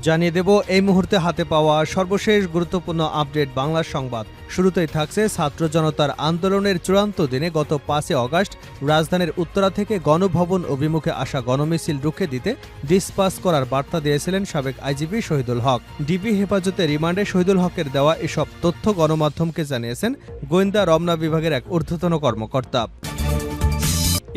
জানিয়ে দেব এই মুহূর্তে হাতে পাওয়া সর্বশেষ গুরুত্বপূর্ণ আপডেট বাংলা সংবাদ। শুরুতেই থাকছে ছাত্র জনতার আন্দোলনের চূড়ান্ত দিনে গত 5 আগস্ট রাজধানীর উত্তরা থেকে গণভবন অভিমুখে আসা গণমিছিল রুখে দিতে ডিসপাস করার বার্তা দিয়েছিলেন সাবেক আইজিপি শহীদুল হক। ডিবি হেফাজতে রিমান্ডে শহীদুল হকের দেওয়া এসব তথ্য গণমাধ্যমকে জানিয়েছেন গোয়েন্দা রমনা বিভাগের এক ঊর্ধ্বতন কর্মকর্তা।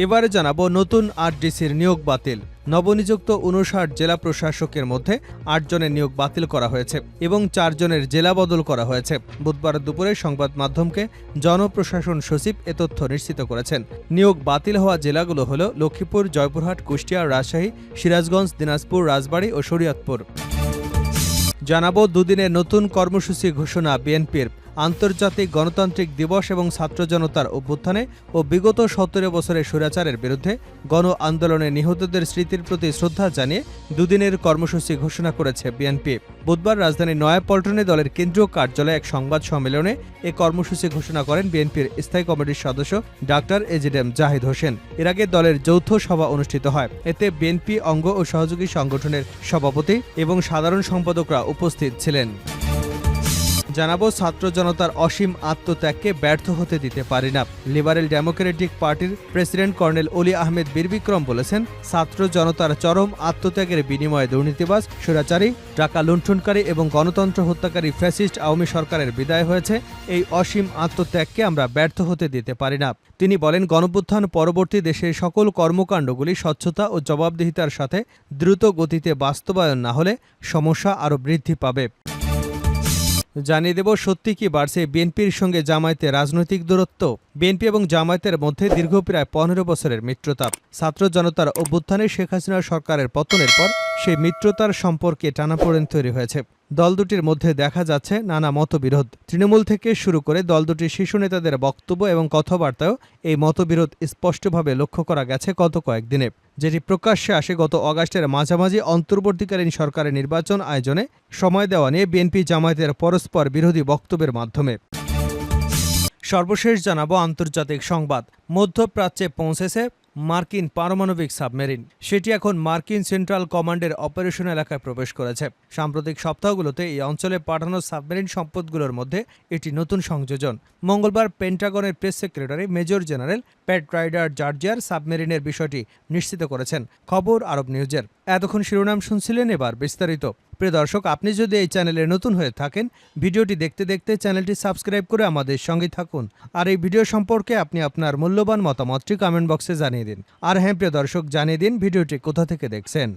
এবারে জানাবো নতুন আরডিসির নিয়োগ বাতিল। নবনিযুক্ত 59 জেলা প্রশাসকের মধ্যে 8 জনের নিয়োগ বাতিল করা হয়েছে এবং 4 জনের জেলা বদল করা হয়েছে। বুধবার দুপুরে সংবাদ মাধ্যমকে জনপ্রশাসন সচিব এ তথ্য নিশ্চিত করেছেন। নিয়োগ বাতিল হওয়া জেলাগুলো হল লক্ষ্মীপুর, জয়পুরহাট, কুষ্টিয়া, রাজশাহী, সিরাজগঞ্জ, দিনাজপুর, রাজবাড়ী ও শরীয়তপুর। জানাবো দুদিনের নতুন কর্মসূচি ঘোষণা বিএনপির। আন্তর্জাতিক গণতান্ত্রিক দিবস এবং ছাত্র জনতার অভ্যুত্থানে ও বিগত 17 বছরের স্বৈরাচারের বিরুদ্ধে গণ আন্দোলনে নিহতদের স্মৃতির প্রতি শ্রদ্ধা জানিয়ে দুদিনের কর্মসূচি ঘোষণা করেছে বিএনপি। বুধবার রাজধানীর নয়াপল্টনে দলের কেন্দ্রীয় কার্যালয়ে এক সংবাদ সম্মেলনে এ কর্মসূচি ঘোষণা করেন বিএনপির স্থায়ী কমিটির সদস্য ডাক্তার এজিএম জাহিদ হোসেন। এর আগে দলের যৌথ সভা অনুষ্ঠিত হয়। এতে বিএনপি অঙ্গ ও সহযোগী সংগঠনের সভাপতি এবং সাধারণ সম্পাদকরা উপস্থিত ছিলেন। জানাবো ছাত্র জনতার অসীম আত্মত্যাগকে ব্যর্থ হতে দিতে পারি না। লিবারেল ডেমোক্রেটিক পার্টির প্রেসিডেন্ট কর্নেল অলি আহমেদ বীরবিক্রম বলেছেন, ছাত্র জনতার চরম আত্মত্যাগের বিনিময়ে দুর্নীতিবাজ, স্বৈরাচারী, টাকা লুণ্ঠনকারী এবং গণতন্ত্র হত্যাকারী ফ্যাসিস্ট আওয়ামী সরকারের বিদায় হয়েছে। এই অসীম আত্মত্যাগকে আমরা ব্যর্থ হতে দিতে পারি না। তিনি বলেন, গণঅভ্যুত্থান পরবর্তী দেশের সকল কর্মকাণ্ডগুলি স্বচ্ছতা ও জবাবদিহিতার সাথে দ্রুত গতিতে বাস্তবায়ন না হলে সমস্যা আরও বৃদ্ধি পাবে। জানিয়ে দেব সত্যি কি বাড়ছে বিএনপির সঙ্গে জামায়াতের রাজনৈতিক দূরত্ব। বিএনপি এবং জামায়াতের মধ্যে দীর্ঘ প্রায় 15 বছরের মিত্রতা। ছাত্র জনতার অভ্যুত্থানে শেখ হাসিনা সরকারের পতনের পর সেই মিত্রতার সম্পর্কে টানাপোড়েন তৈরি হয়েছে। দল দুটির মধ্যে দেখা যাচ্ছে নানা মতবিরোধ। তৃণমূল থেকে শুরু করে দল দুটির শীর্ষ নেতাদের বক্তব্য এবং কথাবার্তায়ও এই মতবিরোধ স্পষ্টভাবে লক্ষ্য করা গেছে গত কয়েকদিনে, যেটি প্রকাশ্যে আসে গত আগস্টের মাঝামাঝি অন্তর্বর্তীকালীন সরকারের নির্বাচন আয়োজনে সময় দেওয়া নিয়ে বিএনপি জামায়াতের পরস্পর বিরোধী বক্তব্যের মাধ্যমে। সর্বশেষ জানাবো আন্তর্জাতিক সংবাদ। মধ্যপ্রাচ্যে পৌঁছেছে মার্কিন পারমাণবিক সাবমেরিন। সেটি এখন মার্কিন সেন্ট্রাল কমান্ডের অপারেশন এলাকায় প্রবেশ করেছে। সাম্প্রতিক সপ্তাহগুলোতে এই অঞ্চলে পাঠানো সাবমেরিন সম্পদগুলোর মধ্যে এটি নতুন সংযোজন। মঙ্গলবার পেন্টাগনের প্রেস সেক্রেটারি মেজর জেনারেল প্যাট রাইডার জর্জিয়ার সাবমেরিনের বিষয়টি নিশ্চিত করেছেন। খবর আরব নিউজের। এতক্ষণ শিরোনাম শুনছিলেন, এবার বিস্তারিত। প্রিয় দর্শক, আপনি যদি এই চ্যানেলে নতুন হয়ে থাকেন, ভিডিওটি দেখতে দেখতে চ্যানেলটি সাবস্ক্রাইব করে আমাদের সঙ্গে থাকুন। আর এই ভিডিও সম্পর্কে আপনি আপনার মূল্যবান মতামতটি কমেন্ট বক্সে জানিয়ে দিন। আর হ্যাঁ প্রিয় দর্শক, জানিয়ে দিন ভিডিওটি কোথা থেকে দেখছেন।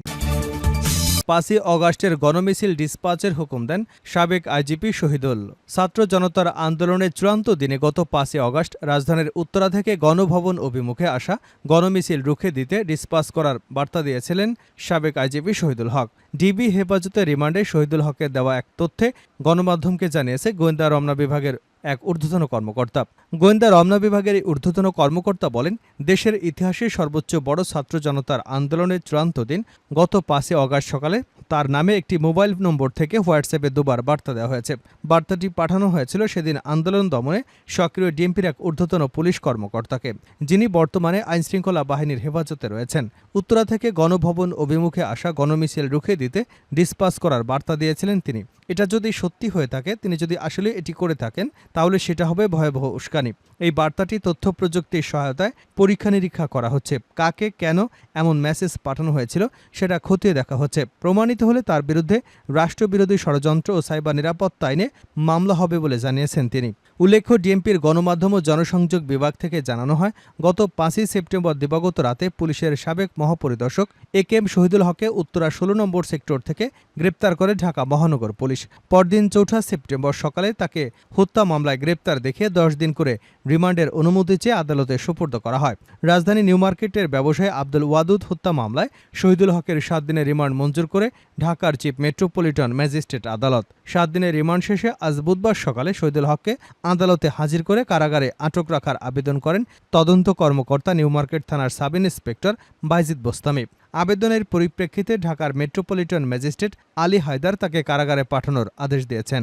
5 আগস্টের গণমিছিল ডিসপাচের হুকুম দেন সাবেক আইজিপি শহীদুল। ছাত্র জনতার আন্দোলনের চূড়ান্ত দিনে গত 5 আগস্ট রাজধানীর উত্তরা থেকে গণভবন অভিমুখে আসা গণমিছিল রুখে দিতে ডিসপাস করার বার্তা দিয়েছিলেন সাবেক আইজিপি শহীদুল হক। ডিবি হেফাজতে রিমান্ডে শহীদুল হকের দেওয়া এক তথ্যে গণমাধ্যমকে জানিয়েছে গোয়েন্দা রমনা বিভাগের এক ঊর্ধ্বতন কর্মকর্তা। গোয়েন্দা রমনা বিভাগের এই ঊর্ধ্বতন কর্মকর্তা বলেন, দেশের ইতিহাসে সর্বোচ্চ বড় ছাত্র জনতার আন্দোলনের চূড়ান্ত দিন গত 5 আগস্ট সকালে তার নামে একটি মোবাইল নম্বর থেকে হোয়াটসঅ্যাপে দুবার বার্তা দেওয়া হয়েছে। বার্তাটি পাঠানো হয়েছিল সেদিন আন্দোলন দমনে সক্রিয় ডিএমপির এক ঊর্ধ্বতন পুলিশ কর্মকর্তাকে, যিনি বর্তমানে আইনশৃঙ্খলা বাহিনীর হেফাজতে রয়েছেন। উত্তরা থেকে গণভবন অভিমুখে আসা গণমিছিল রুখে দিতে ডিসপাস করার বার্তা দিয়েছিলেন তিনি। এটা যদি সত্যি হয়ে থাকে, তিনি যদি আসলে এটি করে থাকেন, তাহলে সেটা হবে ভয়াবহ উস্কানি। এই বার্তাটি তথ্য প্রযুক্তির সহায়তায় পরীক্ষা নিরীক্ষা করা হচ্ছে। কাকে কেন এমন মেসেজ পাঠানো হয়েছিল সেটা খতিয়ে দেখা হচ্ছে। প্রমাণিত হলে তার বিরুদ্ধে রাষ্ট্রবিরোধী ষড়যন্ত্র ও সাইবার নিরাপত্তা আইনে মামলা হবে বলে জানিয়েছেন তিনি। উল্লেখ্য, ডিএমপির গণমাধ্যম ও জনসংযোগ বিভাগ থেকে জানানো হয়, গত 5 সেপ্টেম্বর দিবাগত রাতে পুলিশের সাবেক মহাপরিদর্শক একেএম শহীদুল হককে উত্তরা 16 নম্বর সেক্টর থেকে গ্রেপ্তার করে ঢাকা মহানগর পুলিশ। পরদিন 4 সেপ্টেম্বর সকালে তাকে হত্যা মামলায় গ্রেপ্তার দেখিয়ে 10 দিন করে রিমান্ডের অনুমতি চেয়ে আদালতে সোপর্দ করা হয়। রাজধানী নিউ মার্কেটের ব্যবসায়ী আব্দুল ওয়াদুদ হত্যা মামলায় শহীদুল হকের 7 দিনের রিমান্ড মঞ্জুর করে ঢাকার চিফ মেট্রোপলিটন ম্যাজিস্ট্রেট আদালত। 7 দিনের রিমান্ড শেষে আজ বুধবার সকালে শহীদুল হককে আদালতে হাজির করে কারাগারে আটক রাখার আবেদন করেন তদন্ত কর্মকর্তা নিউ মার্কেট থানার সাব ইন্সপেক্টর বাইজিদ বোস্তামি। আবেদনের পরিপ্রেক্ষিতে ঢাকার মেট্রোপলিটন ম্যাজিস্ট্রেট আলী হায়দার তাকে কারাগারে পাঠানোর আদেশ দিয়েছেন।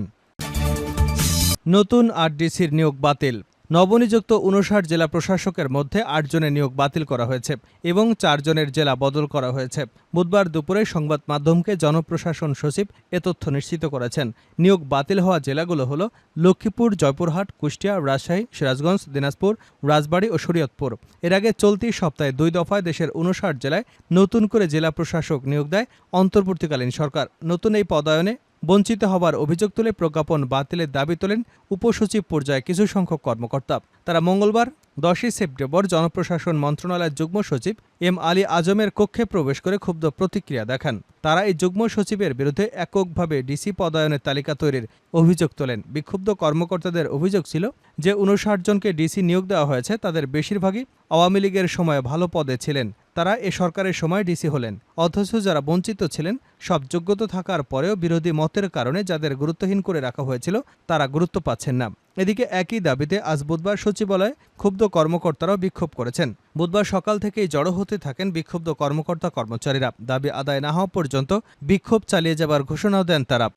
নতুন আরডিসির নিয়োগ বাতিল। নবনিযুক্ত ৫৯ জেলা প্রশাসকের মধ্যে ৮ জনের নিয়োগ বাতিল করা হয়েছে এবং ৪ জনের জেলা বদল করা হয়েছে। বুধবার দুপুরে সংবাদ মাধ্যমকে জনপ্রশাসন সচিব এ তথ্য নিশ্চিত করেছেন। নিয়োগ বাতিল হওয়া জেলাগুলো হল লক্ষ্মীপুর, জয়পুরহাট, কুষ্টিয়া, রাজশাহী, সিরাজগঞ্জ, দিনাজপুর, রাজবাড়ী ও শরীয়তপুর। এর আগে চলতি সপ্তাহে ২ দফায় দেশের ৫৯ জেলায় নতুন করে জেলা প্রশাসক নিয়োগ দেয় অন্তর্বর্তীকালীন সরকার। নতুন এই পদায়নে বঞ্চিত হবার অভিযোগ তুলে প্রজ্ঞাপন বাতিলের দাবি তোলেন উপসচিব পর্যায়ে কিছু সংখ্যক কর্মকর্তা। তারা মঙ্গলবার ১০ সেপ্টেম্বর জনপ্রশাসন মন্ত্রণালয়ের যুগ্ম সচিব এম আলী আজমের কক্ষে প্রবেশ করে ক্ষুব্ধ প্রতিক্রিয়া দেখান। তারা এই যুগ্ম সচিবের বিরুদ্ধে এককভাবে ডিসি পদায়নের তালিকা তৈরির অভিযোগ তোলেন। বিক্ষুব্ধ কর্মকর্তাদের অভিযোগ ছিল যে ৫৯ জনকে ডিসি নিয়োগ দেওয়া হয়েছে তাদের বেশিরভাগই আওয়ামী লীগের সময়ে ভালো পদে ছিলেন। তারা এ সরকারের সময় ডিসি হলেন, অথচ যারা বঞ্চিত ছিলেন সব যোগ্যতা থাকার পরেও বিরোধী মতের কারণে যাদের গুরুত্বহীন করে রাখা হয়েছিল তারা গুরুত্ব পাচ্ছেন না। এদিকে একই দাবিতে আজ বুধবার সচিবালয়ে ক্ষুব্ধ কর্মকর্তারাও বিক্ষোভ করেছেন। বুধবার সকাল থেকেই জড়ো হতে থাকেন বিক্ষুব্ধ কর্মকর্তা কর্মচারীরা। দাবি আদায় না হওয়া পর্যন্ত বিক্ষোভ চালিয়ে যাবার ঘোষণাও দেন তারা।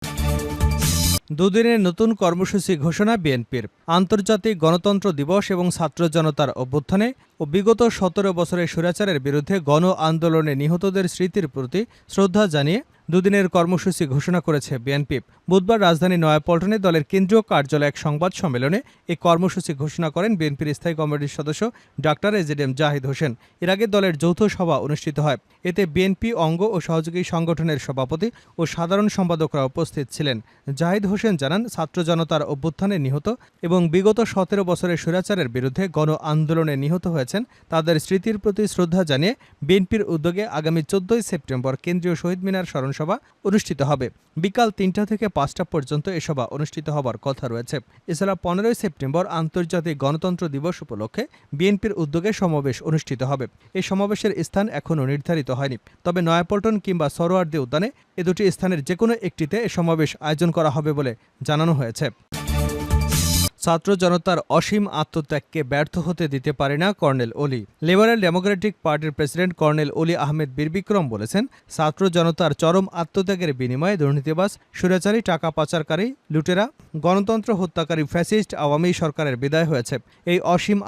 দুদিনের নতুন কর্মসূচি ঘোষণা বিএনপির। আন্তর্জাতিক গণতন্ত্র দিবস এবং ছাত্র জনতার অভ্যুত্থানে ও বিগত ১৭ বছরের স্বৈরাচারের বিরুদ্ধে গণ আন্দোলনে নিহতদের স্মৃতির প্রতি শ্রদ্ধা জানিয়ে দুদিনের কর্মসূচি ঘোষণা করেছে বিএনপি। বুধবার রাজধানী নয়াপল্টনে দলের কেন্দ্রীয় কার্যালয়ে এক সংবাদ সম্মেলনে এই কর্মসূচি ঘোষণা করেন বিএনপির স্থায়ী কমিটির সদস্য ডাক্তার এজেডএম জাহিদ হোসেন। এর আগে দলের যৌথ সভা অনুষ্ঠিত হয়। এতে বিএনপি অঙ্গ ও সহযোগী সংগঠনের সভাপতি ও সাধারণ সম্পাদকরা উপস্থিত ছিলেন। জাহিদ হোসেন জানান, ছাত্র জনতার অভ্যুত্থানে নিহত এবং বিগত ১৭ বছরের স্বৈরাচারের বিরুদ্ধে গণ আন্দোলনে নিহত হয়েছেন তাদের স্মৃতির প্রতি শ্রদ্ধা জানিয়ে বিএনপির উদ্যোগে আগামী ১৪ সেপ্টেম্বর কেন্দ্রীয় শহীদ মিনার স্মরণ সভা অনুষ্ঠিত হবে। বিকাল ৩টা থেকে ৫টা পর্যন্ত এ সভা অনুষ্ঠিত হবার কথা রয়েছে। এছাড়া ১৫ সেপ্টেম্বর আন্তর্জাতিক গণতন্ত্র দিবস উপলক্ষে বিএনপির উদ্যোগে সমাবেশ অনুষ্ঠিত হবে। এই সমাবেশের স্থান এখনও নির্ধারিত হয়নি, তবে নয়াপল্টন কিংবা সরোয়ার্দী উদ্যানে এ দুটি স্থানের যেকোনো একটিতে এ সমাবেশ আয়োজন করা হবে বলে জানানো হয়েছে। ছাত্র জনতার অসীম আত্মত্যাগকে ব্যর্থ হতে দিতে পারে না কর্নেল ওলি। লিবারেল ডেমোক্রেটিক পার্টির প্রেসিডেন্ট কর্নেল ওলি আহমেদ বীরবিক্রম বলেছেন, ছাত্র জনতার চরম আত্মত্যাগের বিনিময়ে দুর্নীতিবাজ, স্বৈরাচারী, টাকা পাচারকারী, লুটেরা, গণতন্ত্র হত্যাকারী ফ্যাসিস্ট আওয়ামী সরকারের বিদায় হয়েছে। এই অসীম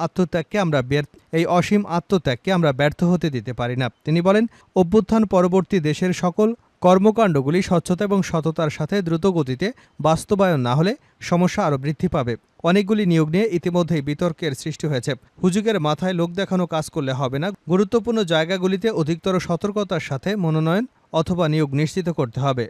আত্মত্যাগকে আমরা ব্যর্থ হতে দিতে পারি না। তিনি বলেন, অভ্যুত্থান পরবর্তী দেশের সকল কর্মকাণ্ডগুলি স্বচ্ছতা এবং সততার সাথে দ্রুতগতিতে বাস্তবায়ন না হলে সমস্যা আরও বৃদ্ধি পাবে। অনেকগুলি নিয়োগ নিয়ে ইতিমধ্যেই বিতর্কের সৃষ্টি হয়েছে। হুজুগের মাথায় লোক দেখানো কাজ করলে হবে না। গুরুত্বপূর্ণ জায়গাগুলিতে অধিকতর সতর্কতার সাথে মনোনয়ন অথবা নিয়োগ নিশ্চিত করতে হবে।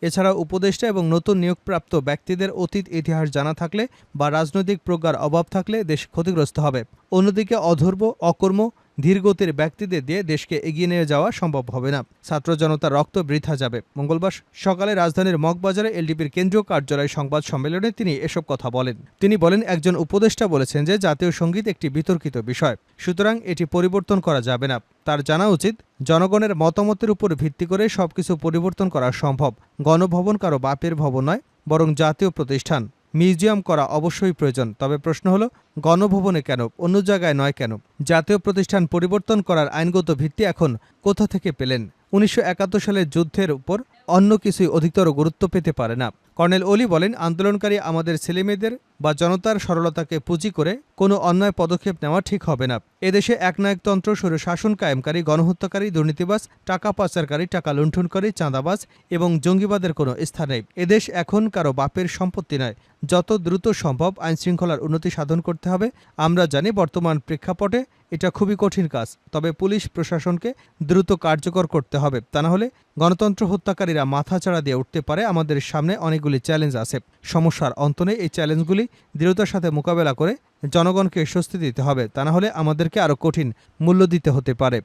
এছাড়া উপদেষ্টা এবং নতুন নিয়োগপ্রাপ্ত ব্যক্তিদের অতীত ইতিহাস জানা থাকলে বা রাজনৈতিক প্রজ্ঞার অভাব থাকলে দেশ ক্ষতিগ্রস্ত হবে। অন্যদিকে অধর্ম, অকর্ম, ধীরগতির ব্যক্তিদের দিয়ে দেশকে এগিয়ে নিয়ে যাওয়া সম্ভব হবে না। ছাত্র জনতার রক্ত বৃথা যাবে। মঙ্গলবার সকালে রাজধানীর মগবাজারে এলডিপির কেন্দ্রীয় কার্যালয়ে সংবাদ সম্মেলনে তিনি এসব কথা বলেন। তিনি বলেন, একজন উপদেষ্টা বলেছেন যে জাতীয় সংগীত একটি বিতর্কিত বিষয়, সুতরাং এটি পরিবর্তন করা যাবে না। তার জানা উচিত জনগণের মতামতের উপর ভিত্তি করে সবকিছু পরিবর্তন করা সম্ভব। গণভবন কারো বাপের ভবন নয়, বরং জাতীয় প্রতিষ্ঠান। মিউজিয়াম করা অবশ্যই প্রয়োজন, তবে প্রশ্ন হলো গণভবনে কেন, অন্য জায়গায় নয় কেন? জাতীয় প্রতিষ্ঠান পরিবর্তন করার আইনগত ভিত্তি এখন কোথা থেকে পেলেন? ১৯৭১ সালের যুদ্ধের উপর অন্য কিছুই অধিকতর গুরুত্ব পেতে পারে না। কর্নেল ওলি বলেন, আন্দোলনকারী আমাদের ছেলেমেয়েদের বা জনতার সরলতাকে পুঁজি করে কোনো অন্যায় পদক্ষেপ নেওয়া ঠিক হবে না। এদেশে একনায়কতন্ত্র, স্বৈরশাসন কায়েমকারী, গণহত্যাকারী, দুর্নীতিবাজ, টাকা পাচারকারী, টাকা লুণ্ঠনকারী, চাঁদাবাজ এবং জঙ্গিবাদের কোনো স্থান নেই। এদেশ এখন কারো বাপের সম্পত্তি নয়। যত দ্রুত সম্ভব আইনশৃঙ্খলার উন্নতি সাধন করতে হবে। আমরা জানি বর্তমান প্রেক্ষাপটে এটা খুবই কঠিন কাজ, তবে পুলিশ প্রশাসনকে দ্রুত কার্যকর করতে হবে। তা না হলে গণতন্ত্র হত্যাকারীরা মাথাচাড়া দিয়ে উঠতে পারে। আমাদের সামনে অনেকগুলি চ্যালেঞ্জ আছে, সমস্যার অন্ত নেই। এই চ্যালেঞ্জগুলি দৃঢ়তার সাথে মোকাবেলা করে জনগণকে স্বস্তি দিতে হবে, তা না হলে আমাদেরকে আরও কঠিন মূল্য দিতে হতে পারে।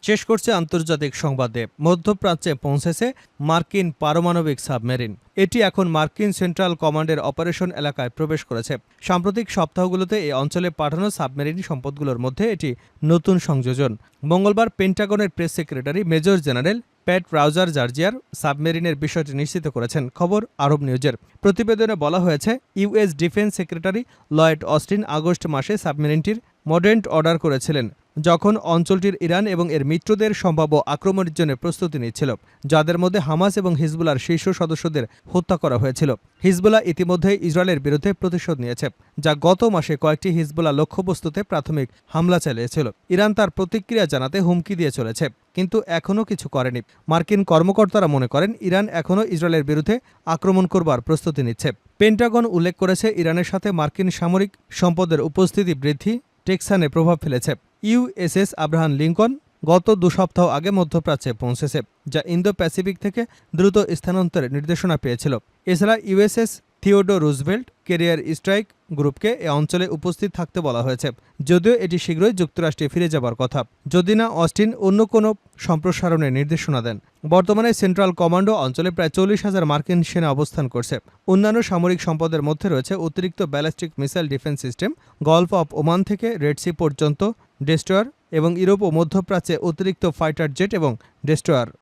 শেষ করছে আন্তর্জাতিক সংবাদে। মধ্যপ্রাচ্যে পৌঁছেছে মার্কিন পারমাণবিক সাবমেরিন। এটি এখন মার্কিন সেন্ট্রাল কমান্ডের অপারেশন এলাকায় প্রবেশ করেছে। সাম্প্রতিক সপ্তাহগুলোতে এই অঞ্চলে পাঠানো সাবমেরিন সম্পদগুলোর মধ্যে এটি নতুন সংযোজন। মঙ্গলবার পেন্টাগনের press secretary major general Pat রাউজার জর্জিয়ার সাবমেরিনের বিষয়টি নিশ্চিত করেছেন। খবর আরব নিউজের। প্রতিবেদনে বলা হয়েছে, US defence secretary Lloyd Austin August মাসে সাবমেরিনটির মডেন্ট অর্ডার করেছিলেন। যখন অঞ্চলটির ইরান এবং এর মিত্রদের সম্ভাব্য আক্রমণের জন্য প্রস্তুতি নিচ্ছিল, যাদের মধ্যে হামাস এবং হিজবুল্লাহর শীর্ষ সদস্যদের হত্যা করা হয়েছিল। হিজবুল্লাহ ইতিমধ্যেই ইসরায়েলের বিরুদ্ধে প্রতিশোধ নিয়েছে, যা গত মাসে কয়েকটি হিজবুল্লাহ লক্ষ্যবস্তুতে প্রাথমিক হামলা চালিয়েছিল। ইরান তার প্রতিক্রিয়া জানাতে হুমকি দিয়ে চলেছে, কিন্তু এখনও কিছু করেনি। মার্কিন কর্মকর্তারা মনে করেন ইরান এখনও ইসরায়েলের বিরুদ্ধে আক্রমণ করবার প্রস্তুতি নিচ্ছে। পেন্টাগন উল্লেখ করেছে, ইরানের সাথে মার্কিন সামরিক সম্পদের উপস্থিতি বৃদ্ধি টেক্সানে প্রভাব ফেলেছে। ইউএসএস আব্রাহাম লিঙ্কন গত 2 সপ্তাহ আগে মধ্যপ্রাচ্যে পৌঁছেছে, যা ইন্দো প্যাসিফিক থেকে দ্রুত স্থানান্তরের নির্দেশনা পেয়েছিল। এছাড়া USS Theodore Roosevelt career strike গ্রুপকে এ অঞ্চলে উপস্থিত থাকতে বলা হয়েছে, যদিও এটি শীঘ্রই যুক্তরাষ্ট্রে ফিরে যাবার কথা, যদি না অস্টিন অন্য কোনো সম্প্রসারণের নির্দেশনা দেন। বর্তমানে সেন্ট্রাল কমান্ডো অঞ্চলে প্রায় 40,000 মার্কিন সেনা অবস্থান করছে। অন্যান্য সামরিক সম্পদের মধ্যে রয়েছে অতিরিক্ত ballistic missile defence system, golf of Oman থেকে রেড সি পর্যন্ত ডেস্ট্রয়ার এবং ইউরোপ ও মধ্যপ্রাচ্যে অতিরিক্ত ফাইটার জেট এবং ডেস্ট্রয়ার।